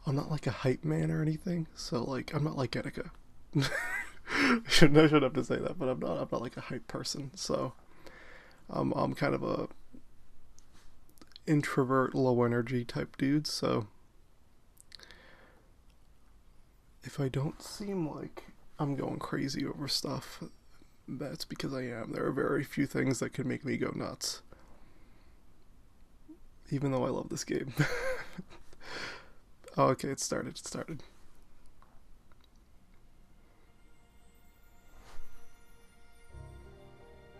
I'm not like a hype man or anything, so like I'm not like Etika. I shouldn't have to say that, but I'm not like a hype person, so I'm kind of a introvert, low energy type dude, so if I don't seem like I'm going crazy over stuff, that's because I am. There are very few things that can make me go nuts. Even though I love this game. Oh, okay, it started.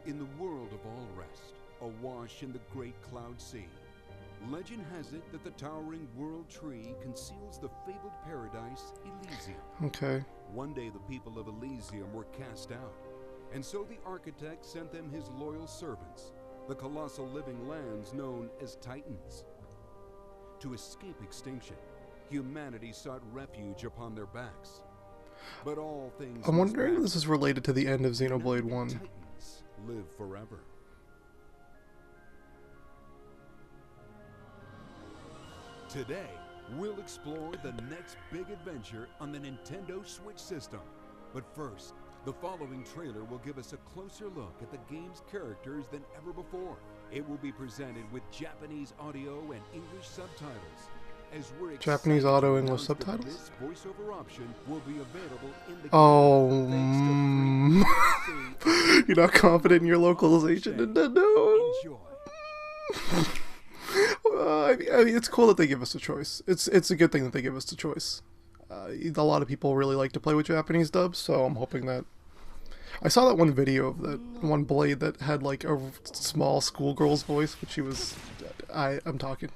In the world of Alrest, awash in the great cloud sea, legend has it that the towering world tree conceals the fabled paradise Elysium. Okay. One day the people of Elysium were cast out, and so the architect sent them his loyal servants, the colossal living lands known as Titans. To escape extinction, humanity sought refuge upon their backs. But all things I'm wondering if this is related to the end of Xenoblade 1. Titans live forever. Today, we'll explore the next big adventure on the Nintendo Switch system. But first, the following trailer will give us a closer look at the game's characters than ever before. It will be presented with Japanese audio and English subtitles. As we're Japanese auto English subtitles? This voiceover option will be available in the Oh, game. you're not confident in your localization, Nintendo. Enjoy. I mean, it's cool that they give us a choice. It's a good thing that they give us a choice. A lot of people really like to play with Japanese dubs, so I'm hoping that. I saw that one video of that one Blade that had like a small schoolgirl's voice, but she was. I'm talking.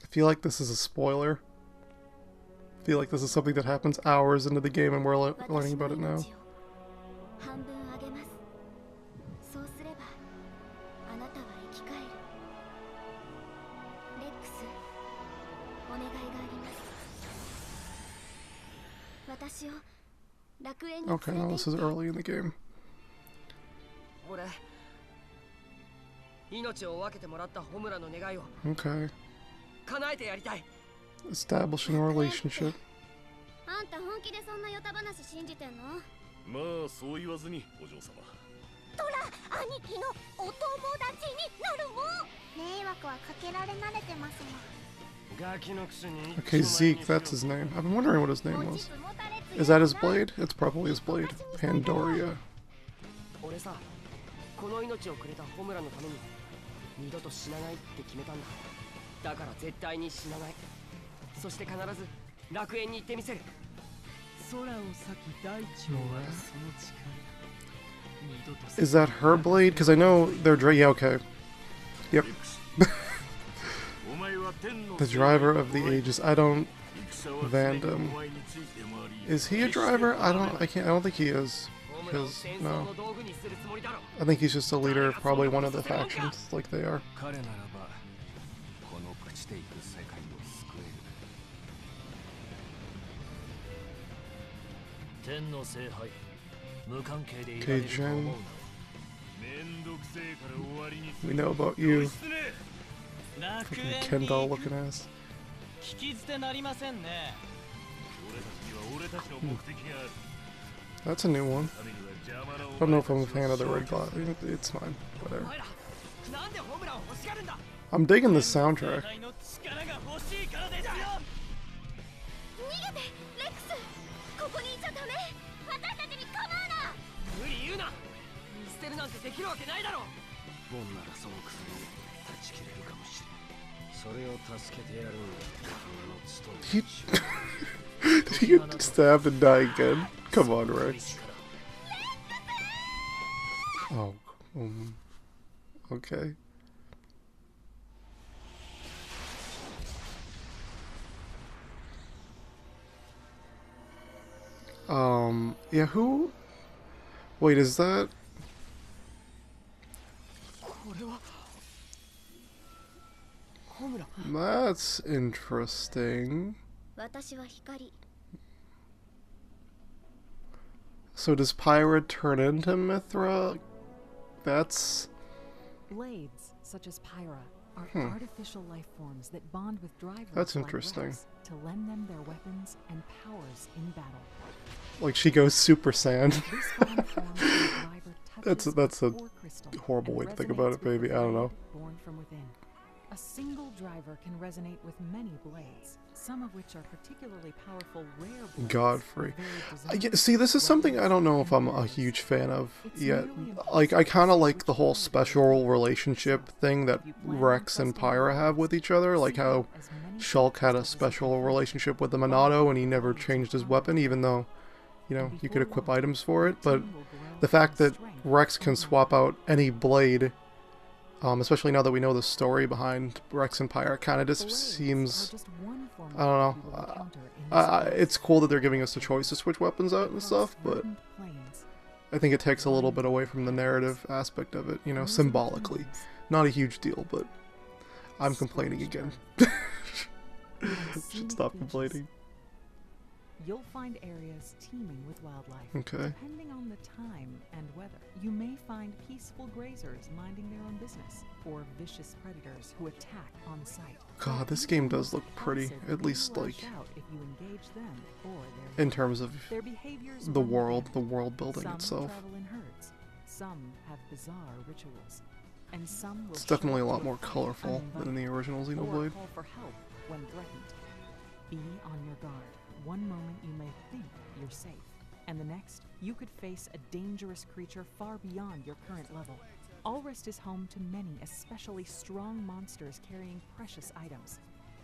I feel like this is a spoiler. I feel like this is something that happens hours into the game and we're learning about it now. Okay, no, this is early in the game. Okay. Establishing a relationship. Okay, Zeke, that's his name. I've been wondering what his name was. Is that his blade? It's probably his blade. Pandoria. Is that her blade? Because I know they're yeah, okay. Yep. The driver of the ages. I don't. Vandam. Is he a driver? I don't think he is. Because, no. I think he's just a leader of probably one of the factions, like they are. Okay, Jen. We know about you. Fucking Ken doll looking ass. That's a new one. I don't know if I'm a fan of the red glass. It's fine. Whatever. I'm digging this soundtrack. Did he get stabbed and die again? Come on, Rex. Oh, okay. Yeah, who? Wait, is that? That's interesting. So does Pyra turn into Mithra? That's... Blades, such as Pyra, are artificial life forms that bond with drivers That's like interesting. Rex to lend them their weapons and powers in battle. Like she goes Super Saiyan. This bond forms when the driver touches That's a core crystal horrible and way to think resonates about it, with baby. the I don't know. blade born from within. A single driver can resonate with many blades, some of which are particularly powerful rare blades. Godfrey. Very designed, See, this is something I don't know if I'm a huge fan of yet. Like, I kind of like the whole special relationship thing that Rex and Pyra have with each other. Like how Shulk had a special relationship with the Monado and he never changed his weapon, even though, you know, you could equip items for it. But the fact that Rex can swap out any blade, especially now that we know the story behind Rex and Pyra, kind of just seems, I don't know, it's cool that they're giving us the choice to switch weapons out and stuff, but I think it takes a little bit away from the narrative aspect of it, you know, symbolically. Not a huge deal, but I'm complaining again. Should stop complaining. You'll find areas teeming with wildlife. Okay. Depending on the time and weather, you may find peaceful grazers minding their own business, or vicious predators who attack on sight. God, this game does look pretty, at least like in terms of the world building some itself. Travel in herds, some have bizarre rituals, and some will It's definitely a show up lot to more fight colorful than in the uninvited, original or Xenoblade. call for help when threatened. Be on your guard. One moment you may think you're safe, and the next you could face a dangerous creature far beyond your current level. Alrest is home to many especially strong monsters carrying precious items.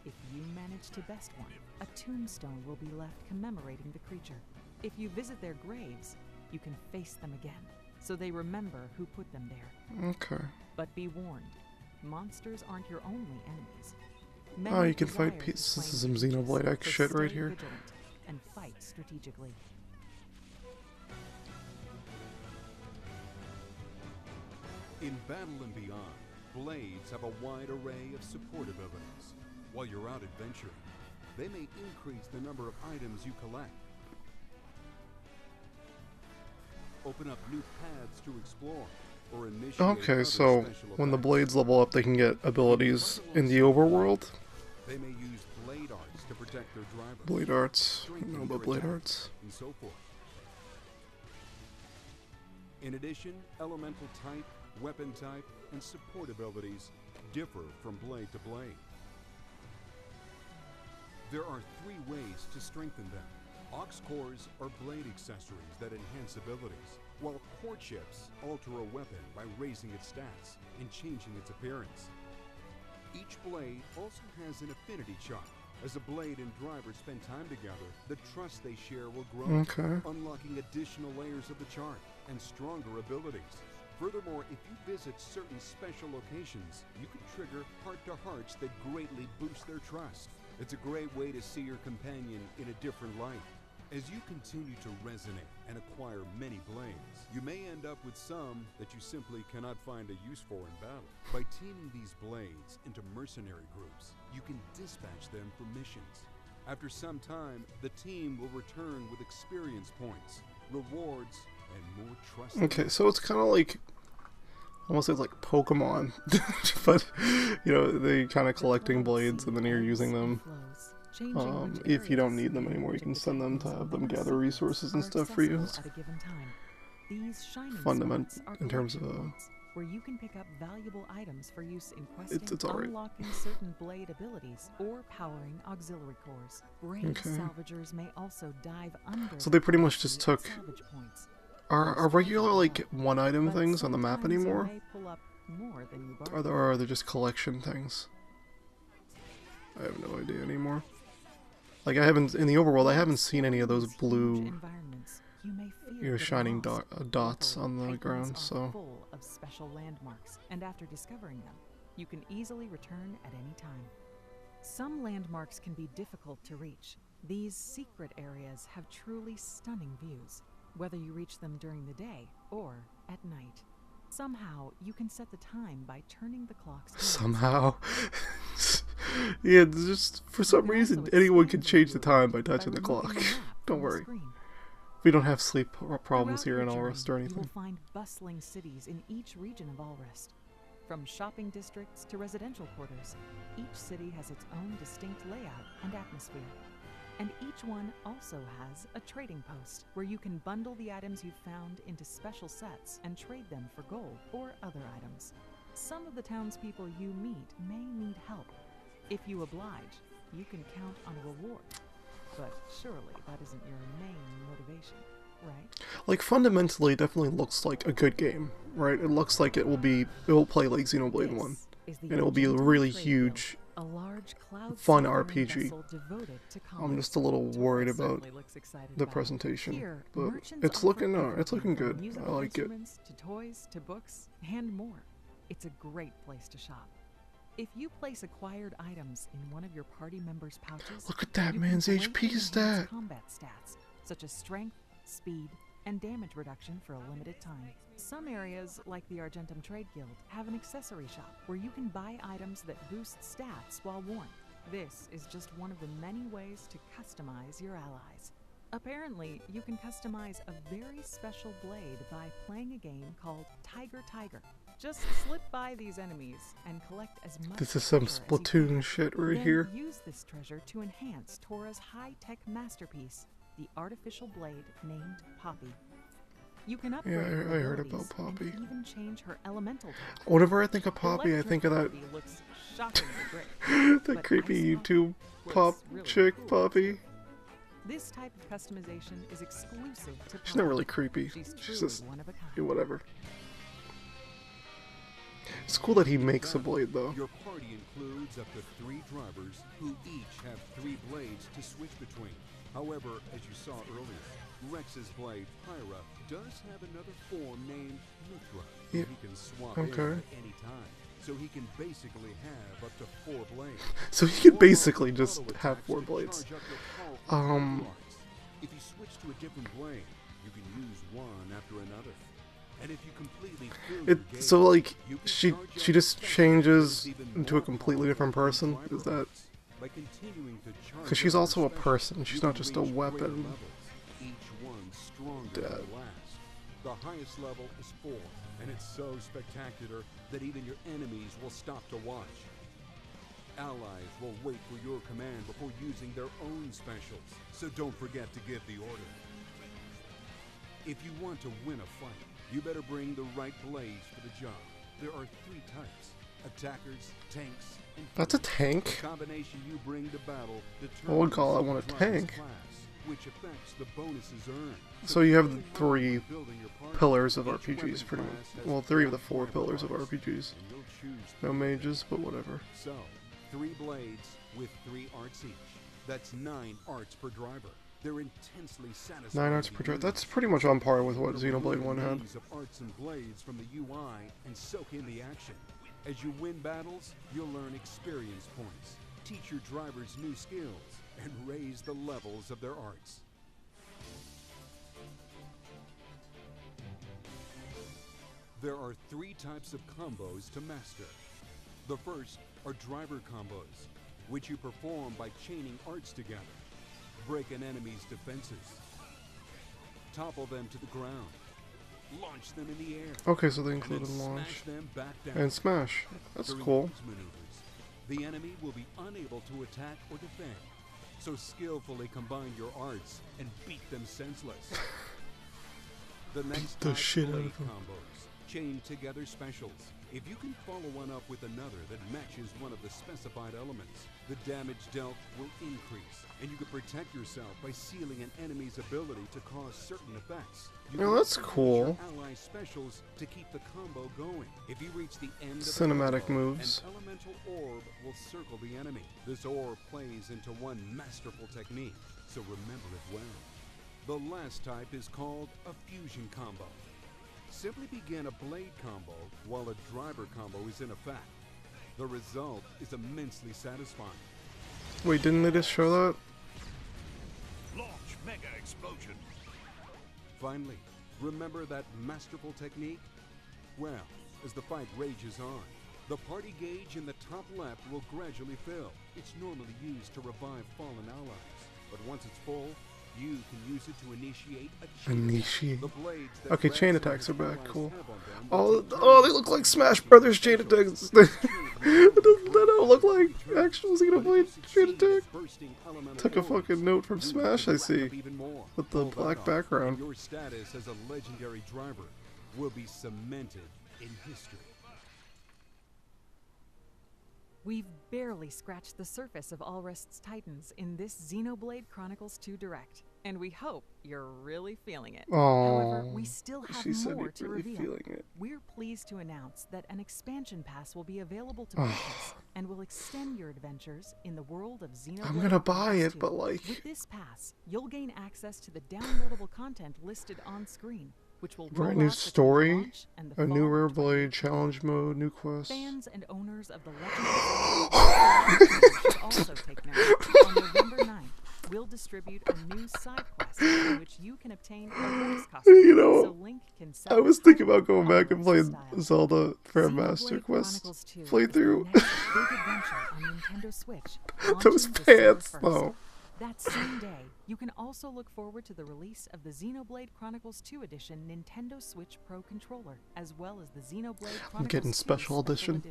If you manage to best one, a tombstone will be left commemorating the creature. If you visit their graves, you can face them again, so they remember who put them there. Okay. But be warned, monsters aren't your only enemies. Oh, you can fight pieces. This is some Xenoblade X shit right here. And fight strategically. In Battle and Beyond, blades have a wide array of support abilities. While you're out adventuring, they may increase the number of items you collect, open up new paths to explore, or initiate Okay, other so special when the effects. blades level up, they can get abilities in the overworld. They may use blade arts to protect their drivers, Blade arts. I strengthen know about their blade attacks, arts. and so forth. In addition, elemental type, weapon type, and support abilities differ from blade to blade. There are 3 ways to strengthen them. Aux cores are blade accessories that enhance abilities, while core chips alter a weapon by raising its stats and changing its appearance. Each blade also has an affinity chart. As a blade and driver spend time together, the trust they share will grow, Okay. unlocking additional layers of the chart and stronger abilities. Furthermore, if you visit certain special locations, you can trigger heart-to-hearts that greatly boost their trust. It's a great way to see your companion in a different light. As you continue to resonate and acquire many blades, you may end up with some that you simply cannot find a use for in battle. By teaming these blades into mercenary groups, you can dispatch them for missions. After some time, the team will return with experience points, rewards, and more trust. Okay, so it's kind of like, almost it's like Pokemon, but you know, they kind of collecting blades and then you're using them. If you don't need them anymore, you can send them to have them gather resources and stuff for you. Fundament in terms of where you can pick up valuable items for use in questing, it's alright. unlocking certain blade abilities, or powering auxiliary cores. Brave salvagers may also dive under. So they pretty much just took. salvage points. Are regular like one item things on the map Sometimes you anymore? may pull up more than you Or are they just collection things? I have no idea anymore. Like I haven't in the overworld, I haven't seen any of those blue, you know, shining dots on the ground. So full of special landmarks, and after discovering them, you can easily return at any time. Some landmarks can be difficult to reach. These secret areas have truly stunning views, whether you reach them during the day or at night. Somehow, you can set the time by turning the clocks down. somehow, yeah, just for some reason anyone can change the time by touching the clock. Don't worry. We don't have sleep problems Throughout here in your Alrest or journey, you will anything. find bustling cities in each region of Alrest. From shopping districts to residential quarters, each city has its own distinct layout and atmosphere. And each one also has a trading post where you can bundle the items you've found into special sets and trade them for gold or other items. Some of the townspeople you meet may need help. If you oblige, you can count on a reward. But surely that isn't your main motivation, right? Like, fundamentally, it definitely looks like a good game, right? It looks like it will play like Xenoblade 1. Is the And it will be a Argentum really Trade huge, Guild, a large fun cloud-seafaring RPG. vessel devoted to I'm commerce. just a little worried Taurus about certainly looks excited the about it. presentation, Here, but merchants it's offer looking everything good. from I musical like it. instruments to toys to books and more. It's a great place to shop. If you place acquired items in one of your party members' pouches, Look at that you man's can HP greatly enhance stat. combat stats such as strength, speed, and damage reduction for a limited time. Some areas, like the Argentum Trade Guild, have an accessory shop where you can buy items that boost stats while worn. This is just one of the many ways to customize your allies. Apparently, you can customize a very special blade by playing a game called Tiger Tiger. Just slip by these enemies and collect as much This is some treasure as you Splatoon can. shit right Then here. use this treasure to enhance Tora's high-tech masterpiece, the artificial blade named Poppy. You can upgrade Yeah, her I heard abilities about Poppy. and even change her elemental type. Whenever I think of Poppy, I think of that Electric Poppy looks shockingly great. that but creepy Ice Poppy YouTube looks pop really chick cool, Poppy. too. This type of customization is exclusive to She's not Poppy. really creepy. She's She's truly just one of a kind. yeah, whatever. It's cool that he makes a blade though. Your party includes up to 3 drivers who each have 3 blades to switch between. However, as you saw earlier, Rex's blade, Pyra, does have another form named Mithra. Yeah, He can swap okay. in at any time, so he can basically have up to 4 blades. So he could Or basically just auto have attacks 4 to blades. charge up your powerful arts. If you switch to a different blade, you can use one after another. And if you completely fill your gauge, So like you can she charge up just special changes even into a more completely different powerful person? driver Is that arts. By continuing to charge because she's up also your a specials, person? She's you not can just a reach greater weapon. levels, each one stronger Dead. than the last. The highest level is 4, and it's so spectacular that even your enemies will stop to watch. Allies will wait for your command before using their own specials, so don't forget to give the order. If you want to win a fight, you better bring the right blades for the job. There are 3 types: attackers, tanks, and That's a healers. tank. The combination you bring to battle I would determines call that the one a driver's tank. class, which affects the bonuses earned. So you have the keep in mind 3 when building your party, pillars of each RPGs weapon pretty class much. has Well, 3 of the 4 4 pillars of arts, RPGs. and you'll choose No 3. mages, but whatever. So, 3 blades with 3 arts each. That's 9 arts per driver. They're intensely satisfying. 9 arts to per drive. use. That's pretty much on par with what You're gonna Xenoblade remove 1 the had. maze of arts and blades from the UI and soak in the action. As you win battles, you'll learn experience points, teach your drivers new skills, and raise the levels of their arts. There are 3 types of combos to master. The first are driver combos, which you perform by chaining arts together. Break an enemy's defenses. Topple them to the ground. Launch them in the air. Okay, so they And then included launch smash them back down. and smash. That's During cool. these maneuvers, the enemy will be unable to attack or defend. So skillfully combine your arts and beat them senseless. The next the type, shit out blade of them. combos. Chain together specials. If you can follow one up with another that matches one of the specified elements, the damage dealt will increase, and you can protect yourself by sealing an enemy's ability to cause certain effects. You Now can that's also use cool. your ally specials to keep the combo going. If you reach the end of the Cinematic combo, moves. an elemental orb will circle the enemy. This orb plays into one masterful technique, so remember it well. The last type is called a fusion combo. Simply begin a blade combo while a driver combo is in effect. The result is immensely satisfying. Wait, didn't they just show that? Launch mega explosion. Finally, remember that masterful technique? Well, as the fight rages on, the party gauge in the top left will gradually fill. It's normally used to revive fallen allies, but once it's full, You can use it to initiate a Initiate. The blades that Okay, chain Rex and attacks are his back. allies Cool. have on them Oh, will take oh, they turns look to like use Smash the Brothers chain special attacks. abilities That to trigger don't look like turn. actual But if Xenoblade you chain succeed attack. at bursting elemental Took a orbs, fucking note from you Smash, can I rack see. up even more. With the Pull that black off, background. And your status as a legendary driver will be cemented in history. We've barely scratched the surface of Alrest's Titans in this Xenoblade Chronicles 2 Direct, and we hope you're really feeling it. However, we still have She said more you're to really reveal. feeling it. We're pleased to announce that an expansion pass will be available to purchase and will extend your adventures in the world of Xenoblade I'm gonna buy Chronicles it, 2. but like, With this pass, you'll gain access to the downloadable content listed on screen, which will roll brand new out between story, launch and the a new fall rare of blade, 2018. challenge mode, new quest. Fans and owners of the Legend of should also take note. On November 9th, we'll distribute a new side quest in which you can obtain a Rex costume, You know, so Link can sell I was thinking highly about going back and Alrest playing style. Zelda Grandmaster Xenoblade Quest Chronicles 2 is the playthrough. next big adventure on Nintendo Switch, Those launching December pants, 1st. though. That same day, you can also look forward to the release of the Xenoblade Chronicles 2 Edition Nintendo Switch Pro controller, as well as the Xenoblade Chronicles getting 2 special edition.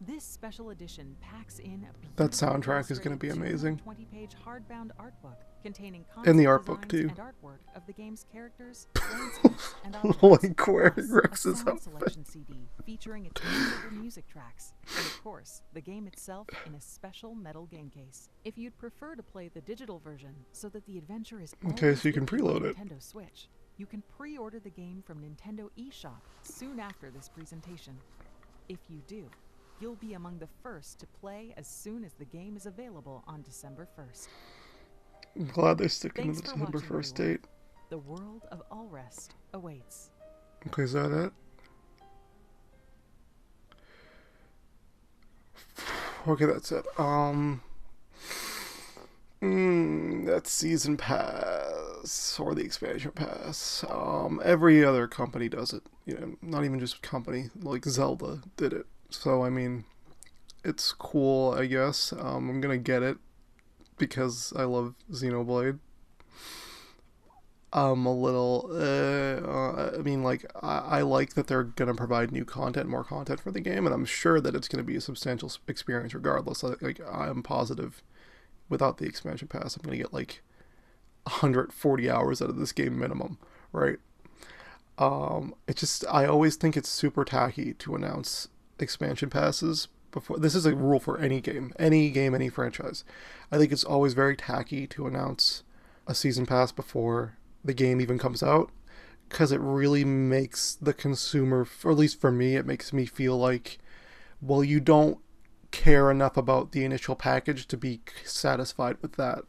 This special edition packs in a That soundtrack is gonna be illustrated amazing. 220-page hardbound art book containing And the concept art book, designs too. and artwork of the game's characters, landscapes, and objects, Like wearing plus Rex's a sound outfit. selection CD featuring its memorable music tracks, and of course, the game itself in a special metal game case. If you'd prefer to play the digital version so that the adventure is Okay, always so you can with you on preload it. Nintendo Switch, you can pre-order the game from Nintendo eShop soon after this presentation. If you do, you'll be among the first to play as soon as the game is available on December 1st. I'm glad they're sticking Thanks to the for December watching, 1st everyone. date. The world of Alrest awaits. Okay, is that it? Okay, that's it. That's season pass or the expansion pass. Every other company does it. You know, not even just company. Like Zelda did it. So I mean, it's cool. I guess. I'm gonna get it because I love Xenoblade. A little, I mean, like, I like that they're gonna provide new content, more content for the game, and I'm sure that it's gonna be a substantial experience regardless. Like, I'm positive without the expansion pass, I'm gonna get, like, 140 hours out of this game minimum, right? It's just, I always think it's super tacky to announce expansion passes before. This is a rule for any game, any franchise. I think it's always very tacky to announce a season pass before the game even comes out, because it really makes the consumer, or at least for me, it makes me feel like, well, you don't care enough about the initial package to be satisfied with that.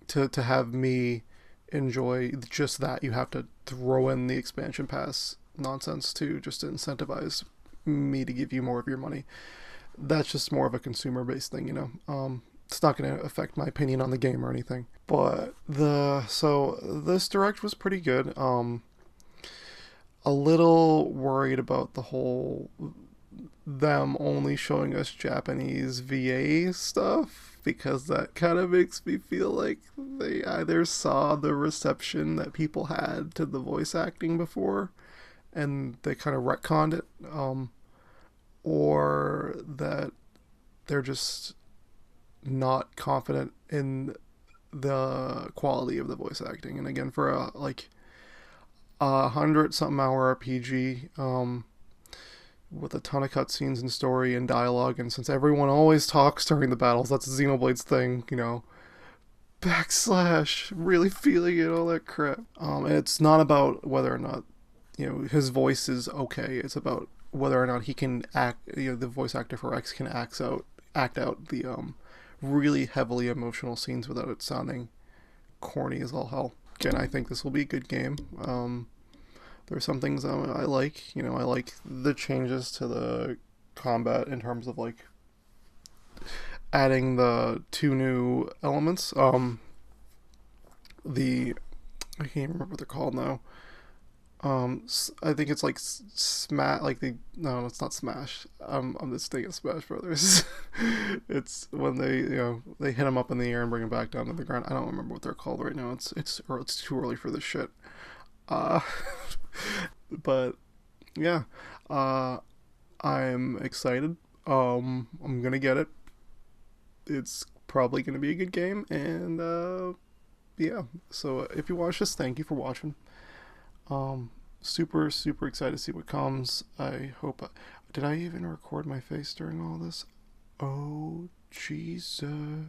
To have me enjoy just that, you have to throw in the expansion pass nonsense too, just to incentivize me to give you more of your money. That's just more of a consumer-based thing, you know. It's not going to affect my opinion on the game or anything. But this direct was pretty good. A little worried about the whole them only showing us Japanese VA stuff, because that kind of makes me feel like they either saw the reception that people had to the voice acting before and they kind of retconned it, or that they're just not confident in the quality of the voice acting. And again, for a 100-something hour RPG, with a ton of cutscenes and story and dialogue, and since everyone always talks during the battles, that's Xenoblade's thing, you know, backslash, really feeling it, all that crap. And it's not about whether or not, you know, his voice is okay. It's about whether or not he can act, you know, the voice actor for X can act out the really heavily emotional scenes without it sounding corny as all hell. Again, I think this will be a good game. There's some things I like. You know, I like the changes to the combat in terms of, like, adding the 2 new elements. I can't remember what they're called now. I think it's like smash. Like they no, it's not Smash. I'm just thinking Smash Brothers. It's when they they hit them up in the air and bring them back down to the ground. I don't remember what they're called right now. It's too early for this shit. Uh, but yeah, uh, I'm excited. I'm gonna get it. It's probably gonna be a good game, and yeah. So if you watch this, thank you for watching. Super super excited to see what comes. I hope. Did I even record my face during all this? Oh Jesus.